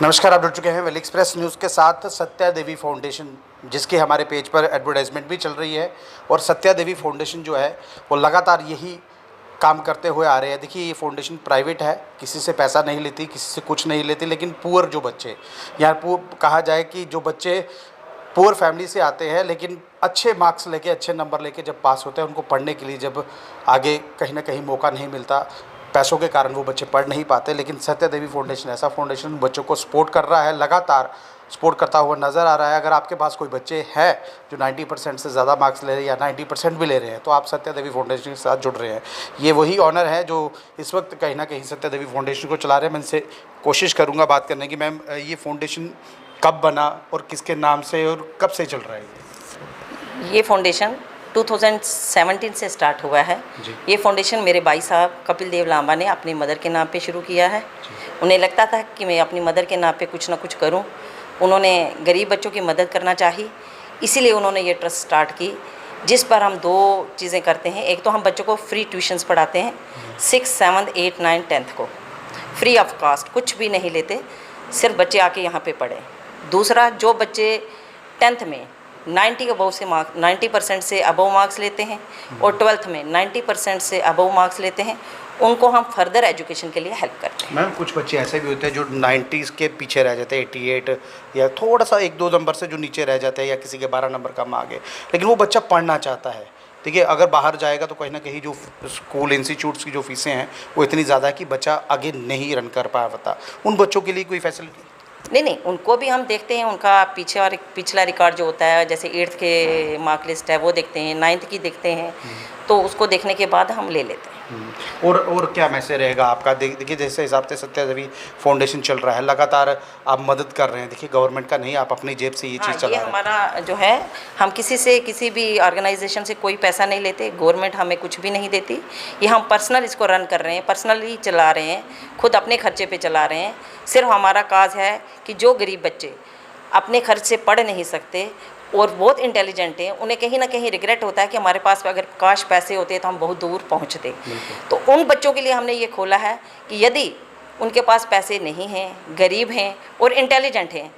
नमस्कार, आप जुड़ चुके हैं वेल एक्सप्रेस न्यूज़ के साथ। सत्या देवी फाउंडेशन, जिसकी हमारे पेज पर एडवर्टाइजमेंट भी चल रही है, और सत्या देवी फाउंडेशन जो है वो लगातार यही काम करते हुए आ रहे हैं। देखिए, ये फाउंडेशन प्राइवेट है, किसी से पैसा नहीं लेती, किसी से कुछ नहीं लेती, लेकिन पुअर जो बच्चे, यहाँ कहा जाए कि जो बच्चे पुअर फैमिली से आते हैं लेकिन अच्छे मार्क्स लेके, अच्छे नंबर लेके जब पास होते हैं, उनको पढ़ने के लिए जब आगे कहीं ना कहीं मौका नहीं मिलता, पैसों के कारण वो बच्चे पढ़ नहीं पाते। लेकिन सत्या देवी फाउंडेशन ऐसा फाउंडेशन बच्चों को सपोर्ट कर रहा है, लगातार सपोर्ट करता हुआ नज़र आ रहा है। अगर आपके पास कोई बच्चे हैं जो 90% से ज़्यादा मार्क्स ले रहे हैं या 90% भी ले रहे हैं, तो आप सत्या देवी फाउंडेशन के साथ जुड़ रहे हैं। ये वही ऑनर है जो इस वक्त कहीं ना कहीं सत्या देवी फाउंडेशन को चला रहे हैं। मैं इनसे कोशिश करूँगा बात करने की। मैम, ये फाउंडेशन कब बना और किसके नाम से और कब से चल रहा है? ये फाउंडेशन 2017 से स्टार्ट हुआ है। ये फाउंडेशन मेरे भाई साहब कपिल देव लांबा ने अपनी मदर के नाम पे शुरू किया है। उन्हें लगता था कि मैं अपनी मदर के नाम पे कुछ ना कुछ करूं। उन्होंने गरीब बच्चों की मदद करना चाही, इसीलिए उन्होंने ये ट्रस्ट स्टार्ट की, जिस पर हम दो चीज़ें करते हैं। एक तो हम बच्चों को फ्री ट्यूशन्स पढ़ाते हैं, 6, 7, 8, 9, 10 को फ्री ऑफ कास्ट, कुछ भी नहीं लेते, सिर्फ बच्चे आके यहाँ पे पढ़ें। दूसरा, जो बच्चे 10th में 90% से अबव मार्क्स लेते हैं और 12th में 90% से अबव मार्क्स लेते हैं, उनको हम फर्दर एजुकेशन के लिए हेल्प करते हैं। मैम, कुछ बच्चे ऐसे भी होते हैं जो 90s के पीछे रह जाते हैं, 88 या थोड़ा सा 1-2 नंबर से जो नीचे रह जाते हैं, या किसी के 12 नंबर कम आगे, लेकिन वो बच्चा पढ़ना चाहता है। देखिए, अगर बाहर जाएगा तो कहीं ना कहीं जो स्कूल इंस्टीट्यूट्स की जो फीसें हैं वो इतनी ज़्यादा है कि बच्चा आगे नहीं रन कर पाता। उन बच्चों के लिए कोई फैसिलिटी? नहीं, उनको भी हम देखते हैं। उनका पीछे और पिछला रिकॉर्ड जो होता है, जैसे 8th के मार्क लिस्ट है वो देखते हैं, 9th की देखते हैं, तो उसको देखने के बाद हम ले लेते हैं। और क्या मैसेज रहेगा आपका? देखिए, जैसे हिसाब से सत्या देवी फाउंडेशन चल रहा है, लगातार आप मदद कर रहे हैं। देखिए, गवर्नमेंट का नहीं, आप अपनी जेब से ये चीज़ चला रहे हैं। हमारा जो है, हम किसी भी ऑर्गेनाइजेशन से कोई पैसा नहीं लेते, गवर्नमेंट हमें कुछ भी नहीं देती। ये हम पर्सनल इसको रन कर रहे हैं, पर्सनली चला रहे हैं, खुद अपने खर्चे पे चला रहे हैं। सिर्फ हमारा काज है कि जो गरीब बच्चे अपने खर्च से पढ़ नहीं सकते और बहुत इंटेलिजेंट हैं, उन्हें कहीं ना कहीं रिग्रेट होता है कि हमारे पास अगर काश पैसे होते तो हम बहुत दूर पहुंचते। तो उन बच्चों के लिए हमने ये खोला है कि यदि उनके पास पैसे नहीं हैं, गरीब हैं और इंटेलिजेंट हैं,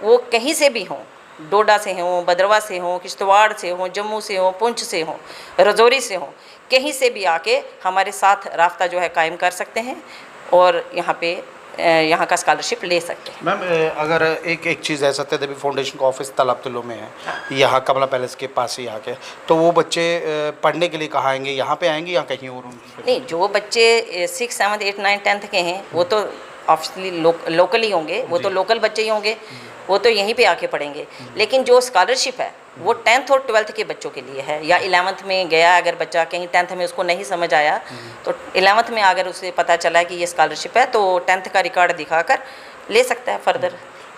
वो कहीं से भी हों, डोडा से हों, भद्रवाह से हों, किश्तवाड़ से हों, जम्मू से हों, पुंछ से हों, राजौरी से हों, कहीं से भी आके हमारे साथ राब्ता जो है कायम कर सकते हैं और यहाँ का स्कॉलरशिप ले सकते हैं। मैम, अगर एक चीज़ है, सत्या देवी फाउंडेशन का ऑफिस तालाबतलो में है। हाँ। यहाँ कमला पैलेस के पास ही आके, तो वो बच्चे पढ़ने के लिए कहाँ आएंगे? यहाँ पे आएंगे या कहीं और? नहीं, जो बच्चे 6, 7, 8, 9, 10th के हैं वो तो ऑब्वियसली लोकल ही होंगे, वो तो लोकल बच्चे ही होंगे, वो तो यहीं पे आके पढ़ेंगे। लेकिन जो स्कॉलरशिप है वो 10th और 12th के बच्चों के लिए है, या 11th में गया अगर बच्चा, कहीं 10th में उसको नहीं समझ आया तो 11th में अगर उसे पता चला कि ये स्कॉलरशिप है तो 10th का रिकॉर्ड दिखाकर ले सकता है फर्दर।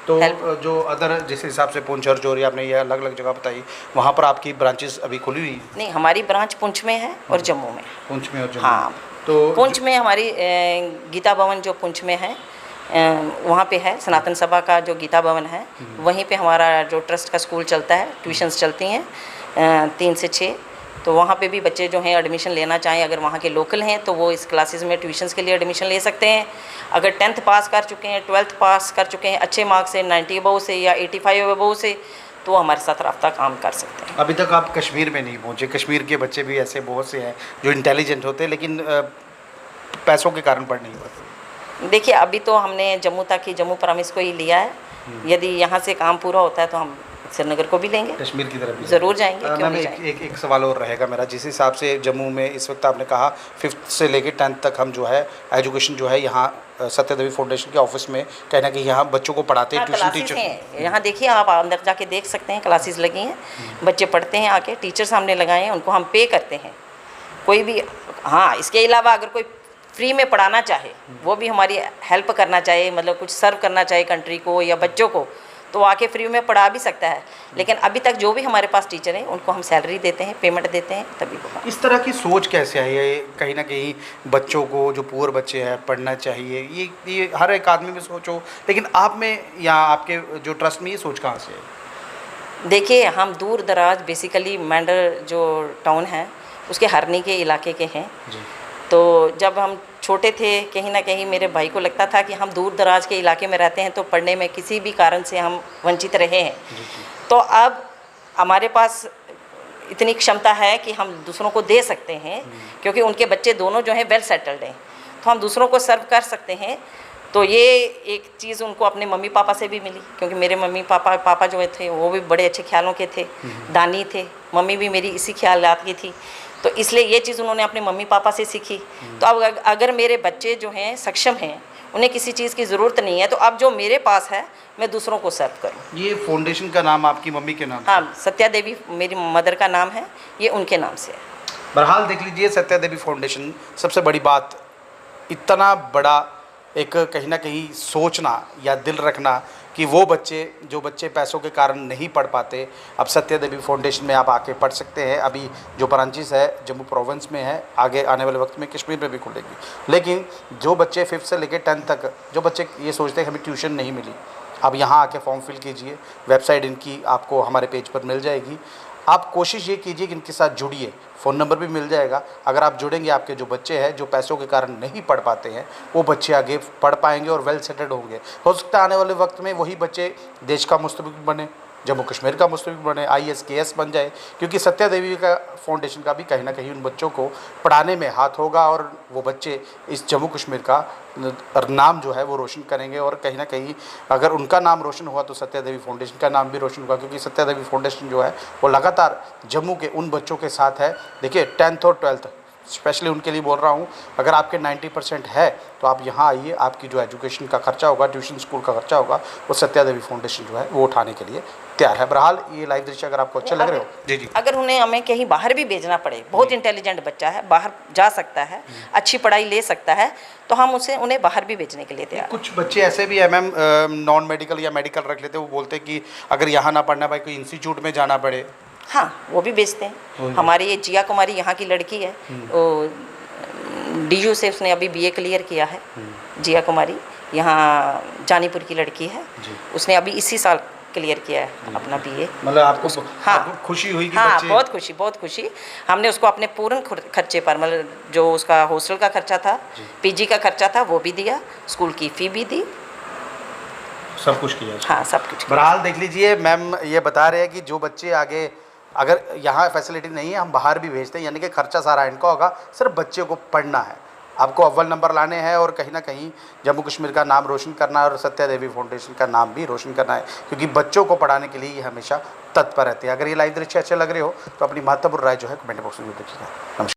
तो जो अदर, जिस हिसाब से पुंछ और जोरी आपने ये अलग अलग जगह बताई, वहाँ पर आपकी ब्रांचेस अभी खुली हुई है? नहीं, हमारी ब्रांच पुंछ में है और जम्मू में। पुंछ में और जम्मू? हाँ, तो पुंछ में हमारी गीता भवन जो पुंछ में है, वहाँ पे है सनातन सभा का जो गीता भवन है, वहीं पे हमारा जो ट्रस्ट का स्कूल चलता है, ट्यूशन्स चलती हैं 3 से 6। तो वहाँ पे भी बच्चे जो हैं एडमिशन लेना चाहें, अगर वहाँ के लोकल हैं तो वो इस क्लासेस में ट्यूशन्स के लिए एडमिशन ले सकते हैं। अगर 10th पास कर चुके हैं, 12th पास कर चुके हैं अच्छे मार्क्स से, 90 अबव से या 85 अबव से, तो हमारे साथ रब्ता काम कर सकते हैं। अभी तक आप कश्मीर में नहीं पहुँचे? कश्मीर के बच्चे भी ऐसे बहुत से हैं जो इंटेलिजेंट होते हैं लेकिन पैसों के कारण पढ़ नहीं पाते। देखिए, अभी तो हमने जम्मू तक ही, जम्मू प्रॉमिस को ही लिया है। यदि यहाँ से काम पूरा होता है तो हम श्रीनगर को भी लेंगे, कश्मीर की तरफ भी ज़रूर जाएंगे। क्यों नहीं जाएंगे? एक सवाल और रहेगा मेरा। जिस हिसाब से जम्मू में इस वक्त आपने कहा 5th से लेकर 10th तक हम जो है एजुकेशन जो है यहाँ सत्या देवी फाउंडेशन के ऑफिस में कहीं ना कहीं यहाँ बच्चों को पढ़ाते हैं, ट्यूशन टीचर हैं। यहाँ देखिए, आप अंदर जाके देख सकते हैं, क्लासेस लगी हैं, बच्चे पढ़ते हैं, आके टीचर सामने लगाए हैं, उनको हम पे करते हैं। कोई भी, हाँ, इसके अलावा अगर कोई फ्री में पढ़ाना चाहे, वो भी हमारी हेल्प करना चाहे, मतलब कुछ सर्व करना चाहे कंट्री को या बच्चों को, तो आके फ्री में पढ़ा भी सकता है। लेकिन अभी तक जो भी हमारे पास टीचर हैं उनको हम सैलरी देते हैं, पेमेंट देते हैं, तभी होगा। इस तरह की सोच कैसे आई है? कहीं ना कहीं बच्चों को, जो पुअर बच्चे हैं, पढ़ना चाहिए, ये हर एक आदमी में सोच हो, लेकिन आप में या आपके जो ट्रस्ट में ये सोच कहाँ से है? देखिए, हम दूर दराज, बेसिकली मेंढर जो टाउन है उसके हरनी के इलाके के हैं। तो जब हम छोटे थे, कहीं ना कहीं मेरे भाई को लगता था कि हम दूर दराज के इलाके में रहते हैं तो पढ़ने में किसी भी कारण से हम वंचित रहे हैं। तो अब हमारे पास इतनी क्षमता है कि हम दूसरों को दे सकते हैं, क्योंकि उनके बच्चे दोनों जो हैं वेल सेटल्ड हैं, तो हम दूसरों को सर्व कर सकते हैं। तो ये एक चीज़ उनको अपने मम्मी पापा से भी मिली, क्योंकि मेरे मम्मी पापा जो थे वो भी बड़े अच्छे ख्यालों के थे, दानी थे। मम्मी भी मेरी इसी ख्यालात की थी, तो इसलिए ये चीज़ उन्होंने अपने मम्मी पापा से सीखी। तो अब अगर मेरे बच्चे जो हैं सक्षम हैं, उन्हें किसी चीज़ की ज़रूरत नहीं है, तो अब जो मेरे पास है मैं दूसरों को सर्व करूं। ये फाउंडेशन का नाम आपकी मम्मी के नाम? हाँ, सत्या देवी मेरी मदर का नाम है, ये उनके नाम से है। बहरहाल देख लीजिए, सत्या देवी फाउंडेशन, सबसे बड़ी बात, इतना बड़ा एक कहीं ना कहीं सोचना या दिल रखना कि वो बच्चे जो बच्चे पैसों के कारण नहीं पढ़ पाते, अब सत्या देवी फाउंडेशन में आप आके पढ़ सकते हैं। अभी जो ब्रांचेस है जम्मू प्रोविंस में है, आगे आने वाले वक्त में कश्मीर में भी खुलेगी। लेकिन जो बच्चे 5th से लेकर 10th तक, जो बच्चे ये सोचते हैं हमें ट्यूशन नहीं मिली, अब यहाँ आके फॉर्म फिल कीजिए। वेबसाइट इनकी आपको हमारे पेज पर मिल जाएगी। आप कोशिश ये कीजिए कि इनके साथ जुड़िए, फ़ोन नंबर भी मिल जाएगा। अगर आप जुड़ेंगे, आपके जो बच्चे हैं जो पैसों के कारण नहीं पढ़ पाते हैं, वो बच्चे आगे पढ़ पाएंगे और वेल सेटल्ड होंगे। हो सकता है आने वाले वक्त में वही बच्चे देश का मुस्तबिल बने, जम्मू कश्मीर का मुस्तबिल बने, IAS KS बन जाए, क्योंकि सत्या देवी का फाउंडेशन का भी कहीं ना कहीं उन बच्चों को पढ़ाने में हाथ होगा और वो बच्चे इस जम्मू कश्मीर का नाम जो है वो रोशन करेंगे। और कहीं ना कहीं अगर उनका नाम रोशन हुआ तो सत्या देवी फाउंडेशन का नाम भी रोशन होगा, क्योंकि सत्या देवी फाउंडेशन जो है वो लगातार जम्मू के उन बच्चों के साथ है। देखिए 10th और 12th स्पेशली उनके लिए बोल रहा हूँ, अगर आपके 90% है तो आप यहाँ आइए। आपकी जो एजुकेशन का खर्चा होगा, ट्यूशन स्कूल का खर्चा होगा, वो सत्या देवी फाउंडेशन जो है वो उठाने के लिए तैयार है। बहरहाल ये लाइव दृश्य अगर आपको अच्छे लग रहे हो, जी, अगर उन्हें हमें कहीं बाहर भी भेजना पड़े, बहुत इंटेलिजेंट बच्चा है, बाहर जा सकता है, अच्छी पढ़ाई ले सकता है, तो हम उन्हें बाहर भी भेजने के लिए तैयार। कुछ बच्चे ऐसे भी है मैम, नॉन मेडिकल या मेडिकल रख लेते हैं, वो बोलते हैं कि अगर यहाँ ना पढ़ना पाए कोई इंस्टीट्यूट में जाना पड़े। हाँ, वो भी बेचते हैं। हमारी ये जिया कुमारी यहाँ की लड़की है, DU से उसने अभी BA क्लियर किया है। जिया कुमारी यहाँ जानीपुर की लड़की है, उसने अभी इसी साल क्लियर किया है अपना BA। मतलब आपको आपको खुशी हुई कि हाँ, बच्चे... बहुत खुशी। हमने उसको अपने पूर्ण खर्चे पर, मतलब जो उसका हॉस्टल का खर्चा था, PG का खर्चा था, वो भी दिया, स्कूल की फ़ी भी दी, सब कुछ किया। हाँ, सब कुछ। बहरहाल देख लीजिए, मैम ये बता रहे हैं कि जो बच्चे आगे, अगर यहाँ फैसिलिटी नहीं है, हम बाहर भी भेजते हैं, यानी कि खर्चा सारा इनका होगा, सिर्फ बच्चे को पढ़ना है। आपको अव्वल नंबर लाने हैं और कहीं ना कहीं जम्मू कश्मीर का नाम रोशन करना है और सत्या देवी फाउंडेशन का नाम भी रोशन करना है, क्योंकि बच्चों को पढ़ाने के लिए ये हमेशा तत्पर रहते हैं। अगर ये लाइव दृश्य अच्छे लग रहे हो तो अपनी महत्वपूर्ण राय जो है कमेंट बॉक्स में जरूर लिखिएगा। नमस्कार।